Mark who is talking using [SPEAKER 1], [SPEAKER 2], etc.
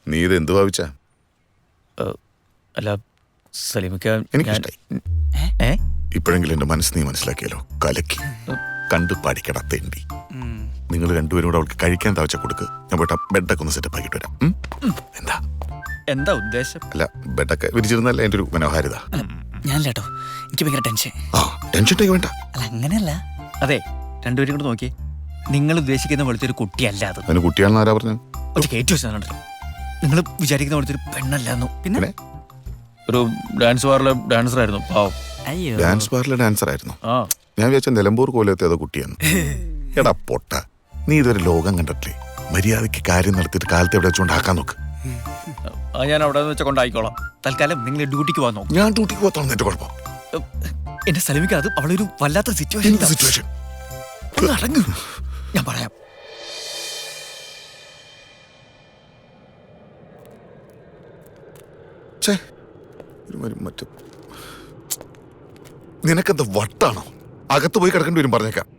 [SPEAKER 1] നീ ഇത് എന്ത് ഭാവിച്ചാ?
[SPEAKER 2] അല്ല സലീമിക്ക,
[SPEAKER 1] എനിക്കിഷ്ടായി. ഇപ്പോഴെങ്കിലും എന്റെ മനസ്സ് നീ മനസ്സിലാക്കിയല്ലോ. കലക്കി കണ്ടു പഠിക്കട തേണ്ടി. നിങ്ങൾ രണ്ടുപേരും കൂടെ അവൾക്ക് കഴിക്കാൻ താഴ്ച കൊടുക്ക്. ഞാൻ പോയിട്ട് ബെഡൊക്കെ ഒന്ന് സെറ്റപ്പ് ആക്കിട്ട് വരാം.
[SPEAKER 2] എന്താ ഉദ്ദേശം?
[SPEAKER 1] അല്ല, ബെഡൊക്കെ വിരിച്ചിരുന്നല്ലേ എൻ്റെ ഒരു മനോഹാരിത.
[SPEAKER 3] ഞാനല്ലോ, എനിക്ക് ഭയങ്കര ടെൻഷൻ.
[SPEAKER 1] ടെൻഷൻ വേണ്ട.
[SPEAKER 3] അല്ല അങ്ങനെയല്ല.
[SPEAKER 2] അതെ, രണ്ടുപേരും കൂടെ നോക്കി. നിങ്ങൾ ഉദ്ദേശിക്കുന്ന പോലത്തെ ഒരു കുട്ടിയല്ല അത്.
[SPEAKER 1] അതിന് കുട്ടിയാണെന്ന് ആരാ പറഞ്ഞു?
[SPEAKER 2] ഒരു കയറ്റി വെച്ചാണല്ലോ. നിങ്ങൾ വിചാരിക്കുന്ന പോലത്തെ ഒരു പെണ്ണല്ലായിരുന്നു.
[SPEAKER 3] പിന്നെ
[SPEAKER 2] ഒരു ഡാൻസ് ബാറിലെ ഡാൻസർ ആയിരുന്നു. പാവം.
[SPEAKER 3] അയ്യോ,
[SPEAKER 1] ഡാൻസ് ബാറിലെ ഡാൻസർ ആയിരുന്നു.
[SPEAKER 2] ആ,
[SPEAKER 1] ഞാൻ വിചാരിച്ച നിലമ്പൂർ കോലത്തെ ഏതോ കുട്ടിയാണ്. എടാ പൊട്ട, നീ ഇതുവരെ ലോകം കണ്ടിട്ടില്ലേ? മര്യാദയ്ക്ക് കാര്യം നടത്തിയിട്ട് കാലത്ത് എവിടെ വെച്ചുകൊണ്ടാക്കാൻ നോക്ക്.
[SPEAKER 2] ഞാൻ അവിടെ വെച്ച കൊണ്ടായിക്കോളാം. തൽക്കാലം നിങ്ങൾ ഡ്യൂട്ടിക്ക് പോകാൻ നോക്കും.
[SPEAKER 1] ഞാൻ ഡ്യൂട്ടിക്ക് പോകത്താണെന്ന് എന്റെ കുഴപ്പം.
[SPEAKER 2] എന്റെ സലീമിക്ക, അത് അവളൊരു വല്ലാത്ത സിറ്റുവേഷൻ. അടങ്ങ്, ഞാൻ പറയാം.
[SPEAKER 1] നിനക്കെന്താ വട്ടാണോ? അകത്ത് പോയി കിടക്കേണ്ടി വരും പറഞ്ഞേക്കാം.